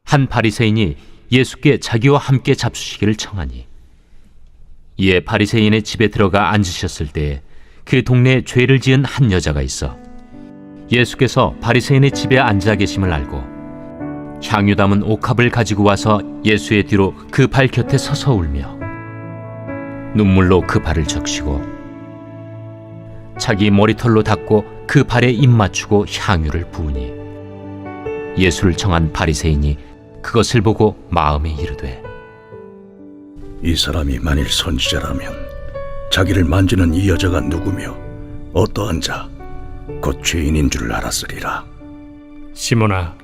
한 바리새인이 예수께 자기와 함께 잡수시기를 청하니, 이에 바리새인의 집에 들어가 앉으셨을 때에 그 동네에 죄를 지은 한 여자가 있어 예수께서 바리새인의 집에 앉아 계심을 알고 향유 담은 옥합을 가지고 와서 예수의 뒤로 그 발 곁에 서서 울며 눈물로 그 발을 적시고 자기 머리털로 닦고 그 발에 입 맞추고 향유를 부으니, 예수를 청한 바리새인이 그것을 보고 마음에 이르되, 이 사람이 만일 선지자라면 자기를 만지는 이 여자가 누구며 어떠한 자, 곧 죄인인 줄 알았으리라. 시몬아,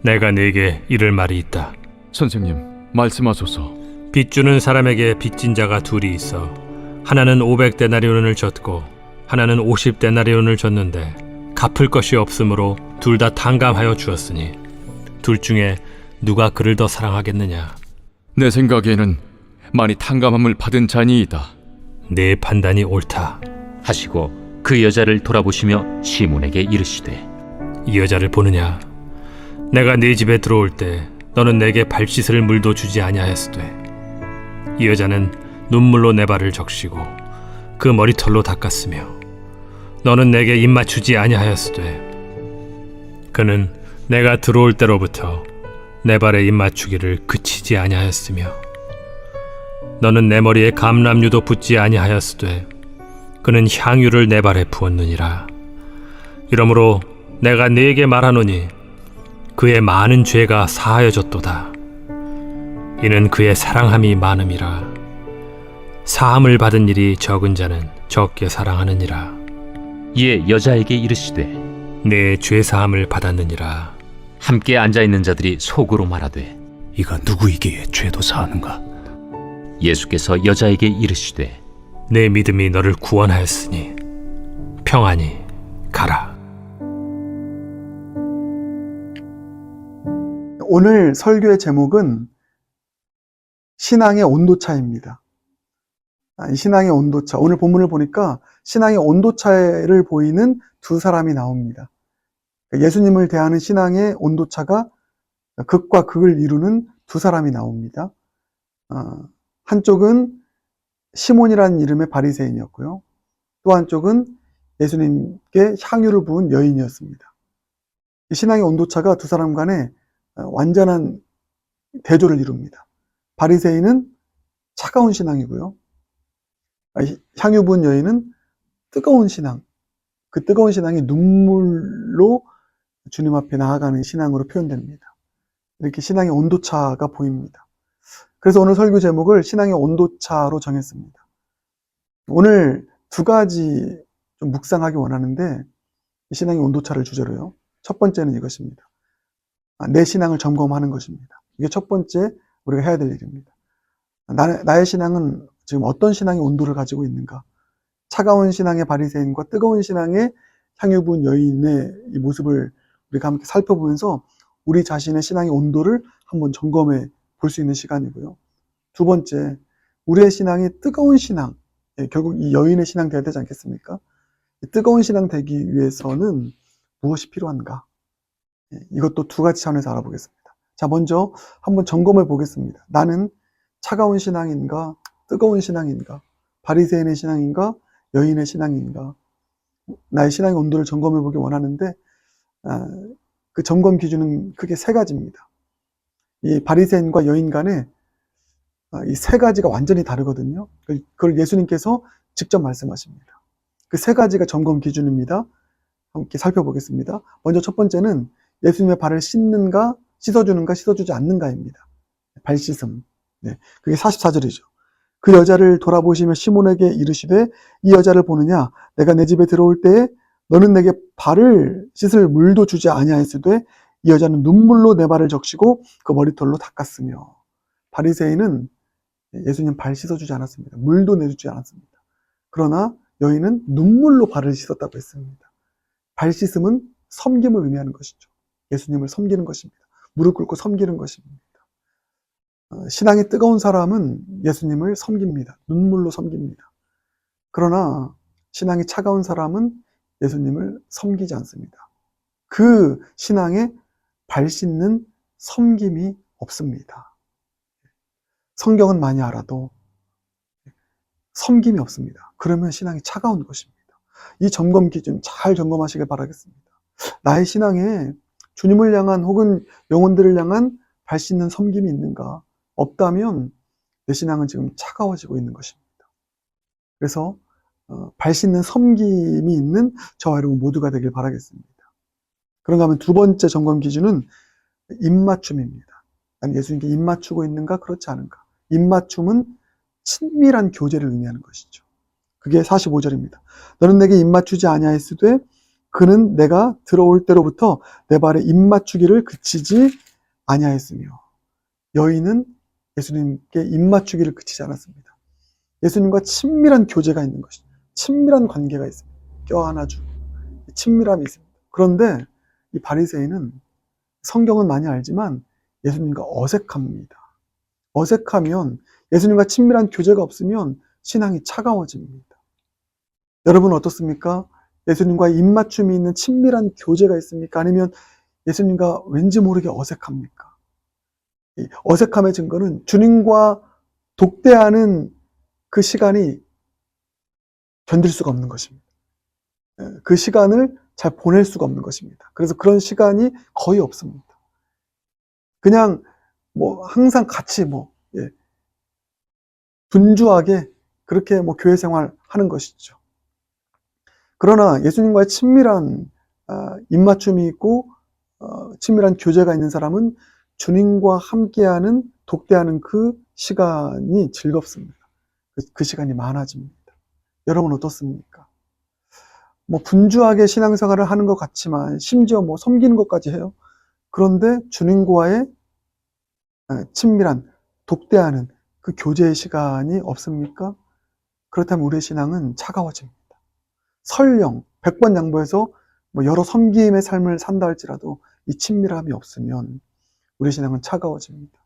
내가 네게 이를 말이 있다. 선생님, 말씀하소서. 빚 주는 사람에게 빚진 자가 둘이 있어 하나는 500데나리온을 졌고 하나는 50데나리온을 졌는데 갚을 것이 없으므로 둘 다 탕감하여 주었으니 둘 중에 누가 그를 더 사랑하겠느냐? 내 생각에는 많이 탕감함을 받은 자니이다. 네 판단이 옳다. 하시고 그 여자를 돌아보시며 시몬에게 이르시되, 이 여자를 보느냐? 내가 네 집에 들어올 때 너는 내게 발 씻을 물도 주지 아니하였으되 이 여자는 눈물로 내 발을 적시고 그 머리털로 닦았으며 너는 내게 입 맞추지 아니하였으되 그는 내가 들어올 때로부터 내 발에 입 맞추기를 그치지 아니하였으며 너는 내 머리에 감람유도 붓지 아니하였으되 그는 향유를 내 발에 부었느니라. 이러므로 내가 네게 말하노니 그의 많은 죄가 사하여졌도다. 이는 그의 사랑함이 많음이라. 사함을 받은 일이 적은 자는 적게 사랑하느니라. 이에 여자에게 이르시되, 내 죄 사함을 받았느니라. 함께 앉아있는 자들이 속으로 말하되, 이가 누구이기에 죄도 사하는가? 예수께서 여자에게 이르시되, 내 믿음이 너를 구원하였으니 평안히 가라. 오늘 설교의 제목은 신앙의 온도차입니다. 신앙의 온도차. 오늘 본문을 보니까 신앙의 온도차를 보이는 두 사람이 나옵니다. 예수님을 대하는 신앙의 온도차가 극과 극을 이루는 두 사람이 나옵니다. 한쪽은 시몬이라는 이름의 바리새인이었고요. 또 한쪽은 예수님께 향유를 부은 여인이었습니다. 신앙의 온도차가 두 사람 간에 완전한 대조를 이룹니다. 바리새인은 차가운 신앙이고요. 향유 부은 여인은 뜨거운 신앙. 그 뜨거운 신앙이 눈물로 주님 앞에 나아가는 신앙으로 표현됩니다. 이렇게 신앙의 온도차가 보입니다. 그래서 오늘 설교 제목을 신앙의 온도차로 정했습니다. 오늘 두 가지 좀 묵상하기 원하는데, 신앙의 온도차를 주제로요. 첫 번째는 이것입니다. 내 신앙을 점검하는 것입니다. 이게 첫 번째 우리가 해야 될 일입니다. 나의 신앙은 지금 어떤 신앙의 온도를 가지고 있는가? 차가운 신앙의 바리새인과 뜨거운 신앙의 향유 부은 여인의 이 모습을 우리가 함께 살펴보면서 우리 자신의 신앙의 온도를 한번 점검해 볼 수 있는 시간이고요. 두 번째, 우리의 신앙이 뜨거운 신앙, 결국 이 여인의 신앙 되어야 되지 않겠습니까? 뜨거운 신앙 되기 위해서는 무엇이 필요한가? 이것도 두 가지 차원에서 알아보겠습니다. 자, 먼저 한번 점검해 보겠습니다. 나는 차가운 신앙인가? 뜨거운 신앙인가? 바리새인의 신앙인가? 여인의 신앙인가? 나의 신앙의 온도를 점검해 보기 원하는데, 그 점검 기준은 크게 세 가지입니다. 이 바리새인과 여인 간에 이 세 가지가 완전히 다르거든요. 그걸 예수님께서 직접 말씀하십니다. 그 세 가지가 점검 기준입니다. 함께 살펴보겠습니다. 먼저 첫 번째는 예수님의 발을 씻는가, 씻어주는가, 씻어주지 않는가입니다. 발 씻음. 그게 44절이죠. 그 여자를 돌아보시며 시몬에게 이르시되, 이 여자를 보느냐? 내가 내 집에 들어올 때에 너는 내게 발을 씻을 물도 주지 아니하였으되 이 여자는 눈물로 내 발을 적시고 그 머리털로 닦았으며. 바리새인은 예수님 발 씻어주지 않았습니다. 물도 내주지 않았습니다. 그러나 여인은 눈물로 발을 씻었다고 했습니다. 발 씻음은 섬김을 의미하는 것이죠. 예수님을 섬기는 것입니다. 무릎 꿇고 섬기는 것입니다. 신앙이 뜨거운 사람은 예수님을 섬깁니다. 눈물로 섬깁니다. 그러나 신앙이 차가운 사람은 예수님을 섬기지 않습니다. 그 신앙에 발 씻는 섬김이 없습니다. 성경은 많이 알아도 섬김이 없습니다. 그러면 신앙이 차가운 것입니다. 이 점검 기준 잘 점검하시길 바라겠습니다. 나의 신앙에 주님을 향한 혹은 영혼들을 향한 발씻는 섬김이 있는가? 없다면 내 신앙은 지금 차가워지고 있는 것입니다. 그래서 발씻는 섬김이 있는 저와 여러분 모두가 되길 바라겠습니다. 그런가 하면 두 번째 점검 기준은 입맞춤입니다. 난 예수님께 입맞추고 있는가 그렇지 않은가. 입맞춤은 친밀한 교제를 의미하는 것이죠. 그게 45절입니다. 너는 내게 입맞추지 아니하였으되 그는 내가 들어올 때로부터 내 발에 입맞추기를 그치지 아니하였으며. 여인은 예수님께 입맞추기를 그치지 않았습니다. 예수님과 친밀한 교제가 있는 것이죠. 친밀한 관계가 있습니다. 껴안아주고 친밀함이 있습니다. 그런데 이 바리새인은 성경은 많이 알지만 예수님과 어색합니다. 어색하면 예수님과 친밀한 교제가 없으면 신앙이 차가워집니다. 여러분 어떻습니까? 예수님과 입맞춤이 있는 친밀한 교제가 있습니까? 아니면 예수님과 왠지 모르게 어색합니까? 이 어색함의 증거는 주님과 독대하는 그 시간이 견딜 수가 없는 것입니다. 그 시간을 잘 보낼 수가 없는 것입니다. 그래서 그런 시간이 거의 없습니다. 그냥 항상 같이 분주하게 그렇게 교회 생활 하는 것이죠. 그러나 예수님과의 친밀한 입맞춤이 있고 친밀한 교제가 있는 사람은 주님과 함께하는 독대하는 그 시간이 즐겁습니다. 그 시간이 많아집니다. 여러분 어떻습니까? 분주하게 신앙생활을 하는 것 같지만 심지어 섬기는 것까지 해요. 그런데 주님과의 친밀한 독대하는 그 교제의 시간이 없습니까? 그렇다면 우리의 신앙은 차가워집니다. 설령 100번 양보해서 여러 섬김의 삶을 산다 할지라도 이 친밀함이 없으면 우리의 신앙은 차가워집니다.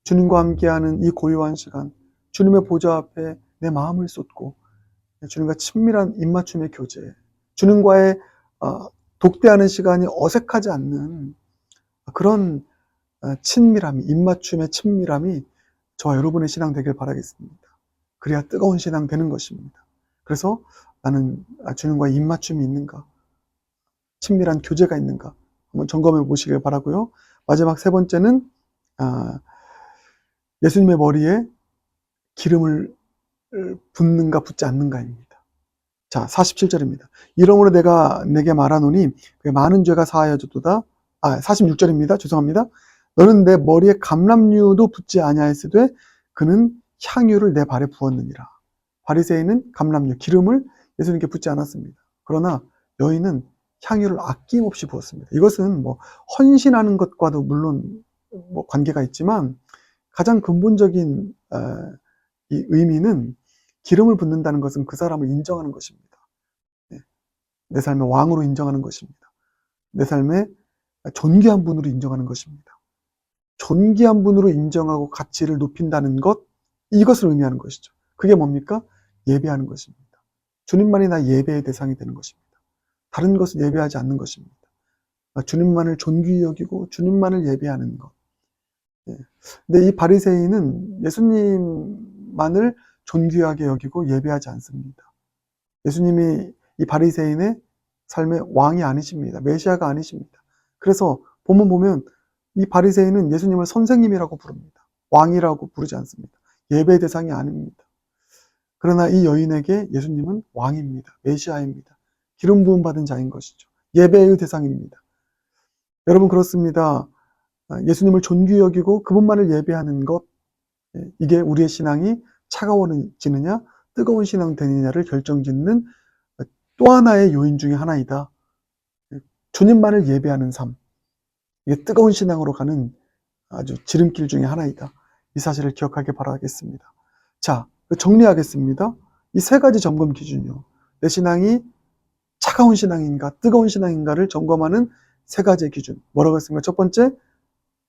주님과 함께하는 이 고요한 시간, 주님의 보좌 앞에 내 마음을 쏟고 주님과 친밀한 입맞춤의 교제, 주님과의 독대하는 시간이 어색하지 않는 그런 친밀함이, 입맞춤의 친밀함이 저와 여러분의 신앙 되길 바라겠습니다. 그래야 뜨거운 신앙 되는 것입니다. 그래서 나는 주님과의 입맞춤이 있는가, 친밀한 교제가 있는가 한번 점검해 보시길 바라고요. 마지막 세 번째는 예수님의 머리에 기름을 붓는가 붓지 않는가입니다. 자, 47절입니다. 이러므로 내가 내게 말하노니 그의 많은 죄가 사하여졌도다. 46절입니다. 죄송합니다. 너는 내 머리에 감람류도 붓지 아니하였으되 그는 향유를 내 발에 부었느니라. 바리새인은 감람류, 기름을 예수님께 붓지 않았습니다. 그러나 여인은 향유를 아낌없이 부었습니다. 이것은 헌신하는 것과도 물론 관계가 있지만 가장 근본적인 이 의미는 기름을 붓는다는 것은 그 사람을 인정하는 것입니다. 내 삶의 왕으로 인정하는 것입니다. 내 삶의 존귀한 분으로 인정하는 것입니다. 존귀한 분으로 인정하고 가치를 높인다는 것, 이것을 의미하는 것이죠. 그게 뭡니까? 예배하는 것입니다. 주님만이 나 예배의 대상이 되는 것입니다. 다른 것을 예배하지 않는 것입니다. 주님만을 존귀히 여기고 주님만을 예배하는 것. 근데 이 바리새인은 예수님만을 존귀하게 여기고 예배하지 않습니다. 예수님이 이 바리새인의 삶의 왕이 아니십니다. 메시아가 아니십니다. 그래서 본문 보면 이 바리새인은 예수님을 선생님이라고 부릅니다. 왕이라고 부르지 않습니다. 예배의 대상이 아닙니다. 그러나 이 여인에게 예수님은 왕입니다. 메시아입니다. 기름 부음 받은 자인 것이죠. 예배의 대상입니다. 여러분 그렇습니다. 예수님을 존귀히 여기고 그분만을 예배하는 것, 이게 우리의 신앙이 차가워지느냐 뜨거운 신앙 되느냐를 결정짓는 또 하나의 요인 중에 하나이다. 주님만을 예배하는 삶, 이게 뜨거운 신앙으로 가는 아주 지름길 중에 하나이다. 이 사실을 기억하길 바라겠습니다. 자, 정리하겠습니다. 이 세 가지 점검 기준이요. 내 신앙이 차가운 신앙인가 뜨거운 신앙인가를 점검하는 세 가지의 기준. 뭐라고 했습니까? 첫 번째,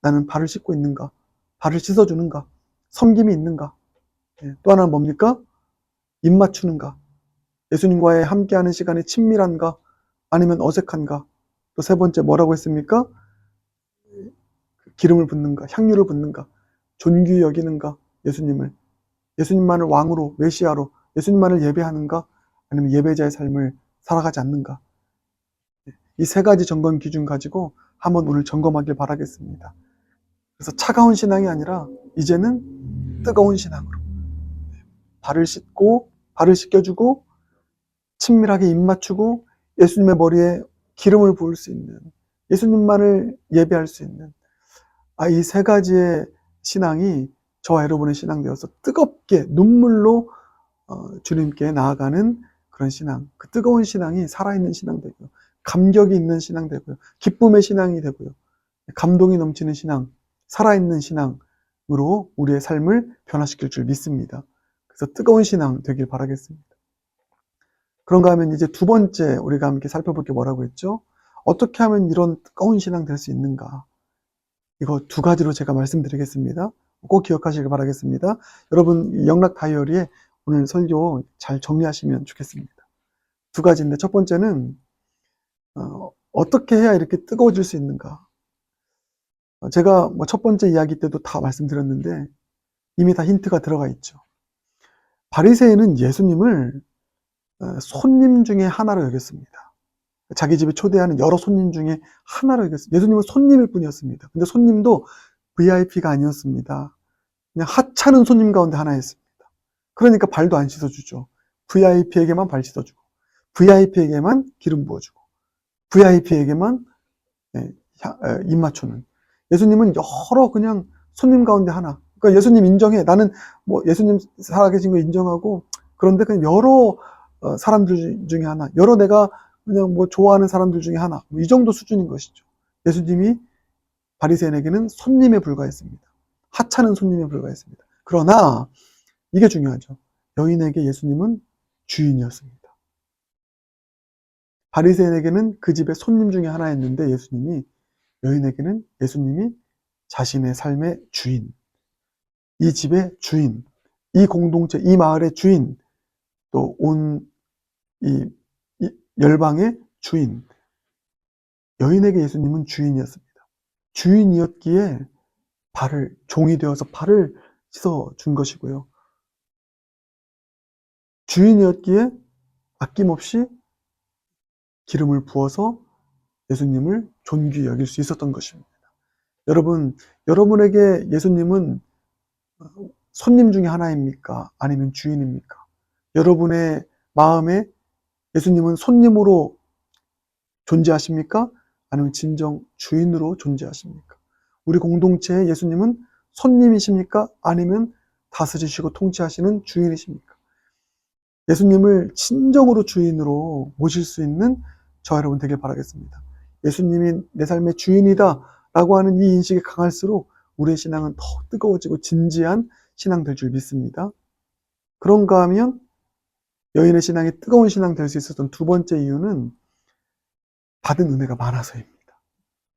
나는 발을 씻고 있는가? 발을 씻어주는가? 섬김이 있는가? 또 하나는 뭡니까? 입 맞추는가? 예수님과의 함께하는 시간이 친밀한가? 아니면 어색한가? 또 세 번째 뭐라고 했습니까? 기름을 붓는가, 향유를 붓는가, 존귀히 여기는가, 예수님만을 왕으로, 메시아로, 예수님만을 예배하는가, 아니면 예배자의 삶을 살아가지 않는가. 이 세 가지 점검 기준 가지고 한번 오늘 점검하길 바라겠습니다. 그래서 차가운 신앙이 아니라 이제는 뜨거운 신앙으로 발을 씻겨주고 친밀하게 입 맞추고 예수님의 머리에 기름을 부을 수 있는, 예수님만을 예배할 수 있는, 이 세 가지의 신앙이 저와 여러분의 신앙 되어서 뜨겁게 눈물로 주님께 나아가는 그런 신앙, 그 뜨거운 신앙이 살아있는 신앙 되고요, 감격이 있는 신앙 되고요, 기쁨의 신앙이 되고요, 감동이 넘치는 신앙, 살아있는 신앙으로 우리의 삶을 변화시킬 줄 믿습니다. 그래서 뜨거운 신앙 되길 바라겠습니다. 그런가 하면 이제 두 번째 우리가 함께 살펴볼 게 뭐라고 했죠? 어떻게 하면 이런 뜨거운 신앙 될 수 있는가? 이거 두 가지로 제가 말씀드리겠습니다. 꼭 기억하시길 바라겠습니다. 여러분 영락 다이어리에 오늘 설교 잘 정리하시면 좋겠습니다. 두 가지인데 첫 번째는 어떻게 해야 이렇게 뜨거워질 수 있는가? 제가 첫 번째 이야기 때도 다 말씀드렸는데 이미 다 힌트가 들어가 있죠. 바리새인은 예수님을 손님 중에 하나로 여겼습니다. 자기 집에 초대하는 여러 손님 중에 하나로 여겼습니다. 예수님은 손님일 뿐이었습니다. 근데 손님도 VIP가 아니었습니다. 그냥 하찮은 손님 가운데 하나였습니다. 그러니까 발도 안 씻어주죠. VIP에게만 발 씻어주고, VIP에게만 기름 부어주고, VIP에게만 입 맞추는. 예수님은 여러 그냥 손님 가운데 하나. 그러니까 예수님 인정해. 나는 예수님 살아계신 거 인정하고, 그런데 그냥 여러 사람들 중에 하나. 여러 내가 그냥 좋아하는 사람들 중에 하나. 이 정도 수준인 것이죠. 예수님이 바리새인에게는 손님에 불과했습니다. 하찮은 손님에 불과했습니다. 그러나 이게 중요하죠. 여인에게 예수님은 주인이었습니다. 바리새인에게는 그 집의 손님 중에 하나였는데 여인에게는 예수님이 자신의 삶의 주인, 이 집의 주인, 이 공동체, 이 마을의 주인, 또 온 이 열방의 주인, 여인에게 예수님은 주인이었습니다. 주인이었기에 종이 되어서 발을 씻어준 것이고요. 주인이었기에 아낌없이 기름을 부어서 예수님을 존귀히 여길 수 있었던 것입니다. 여러분에게 예수님은 손님 중에 하나입니까? 아니면 주인입니까? 여러분의 마음에 예수님은 손님으로 존재하십니까? 아니면 진정 주인으로 존재하십니까? 우리 공동체에 예수님은 손님이십니까? 아니면 다스리시고 통치하시는 주인이십니까? 예수님을 진정으로 주인으로 모실 수 있는 저와 여러분 되길 바라겠습니다. 예수님이 내 삶의 주인이다 라고 하는 이 인식이 강할수록 우리의 신앙은 더 뜨거워지고 진지한 신앙 될 줄 믿습니다. 그런가 하면 여인의 신앙이 뜨거운 신앙 될 수 있었던 두 번째 이유는 받은 은혜가 많아서입니다.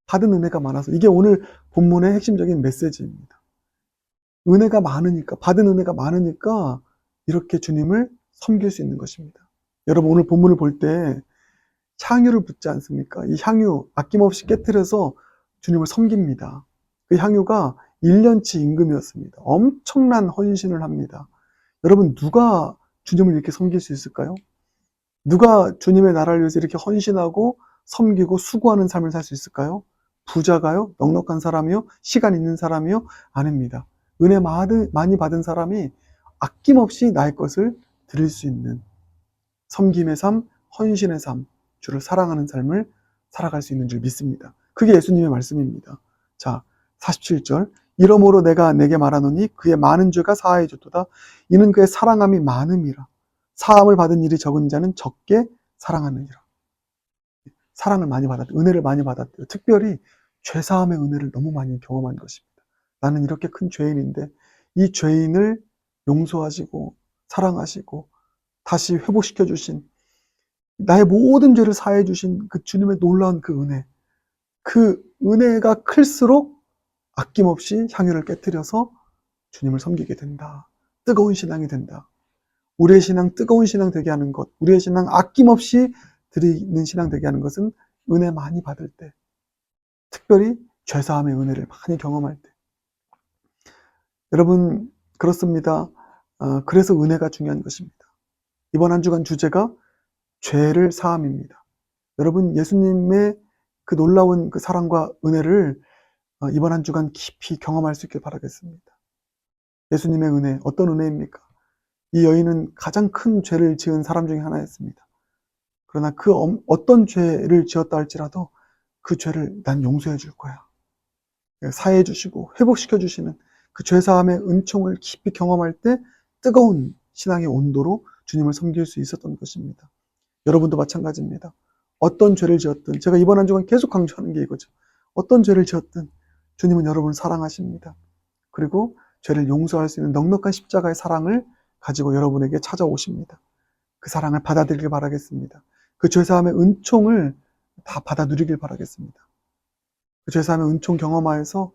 받은 은혜가 많아서. 이게 오늘 본문의 핵심적인 메시지입니다. 은혜가 많으니까, 받은 은혜가 많으니까 이렇게 주님을 섬길 수 있는 것입니다. 여러분 오늘 본문을 볼 때 향유를 붓지 않습니까? 이 향유 아낌없이 깨트려서 주님을 섬깁니다. 그 향유가 1년치 임금이었습니다. 엄청난 헌신을 합니다. 여러분 누가 주님을 이렇게 섬길 수 있을까요? 누가 주님의 나라를 위해서 이렇게 헌신하고 섬기고 수고하는 삶을 살 수 있을까요? 부자가요? 넉넉한 사람이요? 시간 있는 사람이요? 아닙니다. 은혜 많이 받은 사람이 아낌없이 나의 것을 드릴 수 있는 섬김의 삶, 헌신의 삶, 주를 사랑하는 삶을 살아갈 수 있는 줄 믿습니다. 그게 예수님의 말씀입니다. 자, 47절. 이러므로 내가 내게 말하노니 그의 많은 죄가 사하여 줬도다. 이는 그의 사랑함이 많음이라. 사함을 받은 일이 적은 자는 적게 사랑하느니라. 사랑을 많이 받았대요. 은혜를 많이 받았대요. 특별히 죄사함의 은혜를 너무 많이 경험한 것입니다. 나는 이렇게 큰 죄인인데 이 죄인을 용서하시고 사랑하시고 다시 회복시켜 주신, 나의 모든 죄를 사해 주신 그 주님의 놀라운 그 은혜, 그 은혜가 클수록 아낌없이 향유를 깨트려서 주님을 섬기게 된다. 뜨거운 신앙이 된다. 우리의 신앙 뜨거운 신앙 되게 하는 것, 우리의 신앙 아낌없이 드리는 신앙 되게 하는 것은 은혜 많이 받을 때, 특별히 죄사함의 은혜를 많이 경험할 때. 여러분, 그렇습니다. 그래서 은혜가 중요한 것입니다. 이번 한 주간 주제가 죄를 사함입니다. 여러분, 예수님의 그 놀라운 그 사랑과 은혜를 이번 한 주간 깊이 경험할 수 있길 바라겠습니다. 예수님의 은혜, 어떤 은혜입니까? 이 여인은 가장 큰 죄를 지은 사람 중에 하나였습니다. 그러나 그 어떤 죄를 지었다 할지라도 그 죄를 난 용서해 줄 거야. 사해해 주시고 회복시켜 주시는 그 죄사함의 은총을 깊이 경험할 때 뜨거운 신앙의 온도로 주님을 섬길 수 있었던 것입니다. 여러분도 마찬가지입니다. 어떤 죄를 지었든, 제가 이번 한 주간 계속 강조하는 게 이거죠. 어떤 죄를 지었든 주님은 여러분을 사랑하십니다. 그리고 죄를 용서할 수 있는 넉넉한 십자가의 사랑을 가지고 여러분에게 찾아오십니다. 그 사랑을 받아들이길 바라겠습니다. 그 죄사함의 은총을 다 받아 누리길 바라겠습니다. 그 죄사함의 은총 경험하여서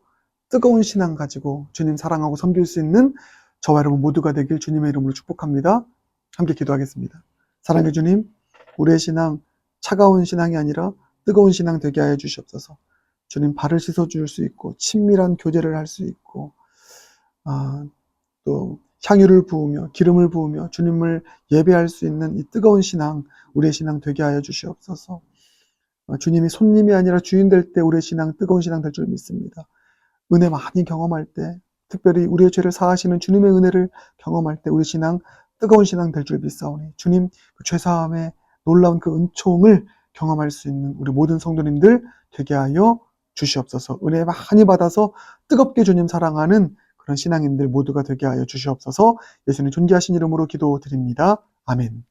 뜨거운 신앙 가지고 주님 사랑하고 섬길 수 있는 저와 여러분 모두가 되길 주님의 이름으로 축복합니다. 함께 기도하겠습니다. 사랑의 주님, 우리의 신앙, 차가운 신앙이 아니라 뜨거운 신앙 되게 하여 주시옵소서. 주님, 발을 씻어줄 수 있고 친밀한 교제를 할 수 있고 또 향유를 부으며 기름을 부으며 주님을 예배할 수 있는 이 뜨거운 신앙, 우리의 신앙 되게 하여 주시옵소서. 주님이 손님이 아니라 주인 될 때 우리의 신앙, 뜨거운 신앙 될 줄 믿습니다. 은혜 많이 경험할 때, 특별히 우리의 죄를 사하시는 주님의 은혜를 경험할 때 우리 신앙, 뜨거운 신앙 될 줄 믿사오니 주님, 그 죄사함의 놀라운 그 은총을 경험할 수 있는 우리 모든 성도님들 되게 하여 주시옵소서. 은혜 많이 받아서 뜨겁게 주님 사랑하는 그런 신앙인들 모두가 되게 하여 주시옵소서. 예수님 존귀하신 이름으로 기도드립니다. 아멘.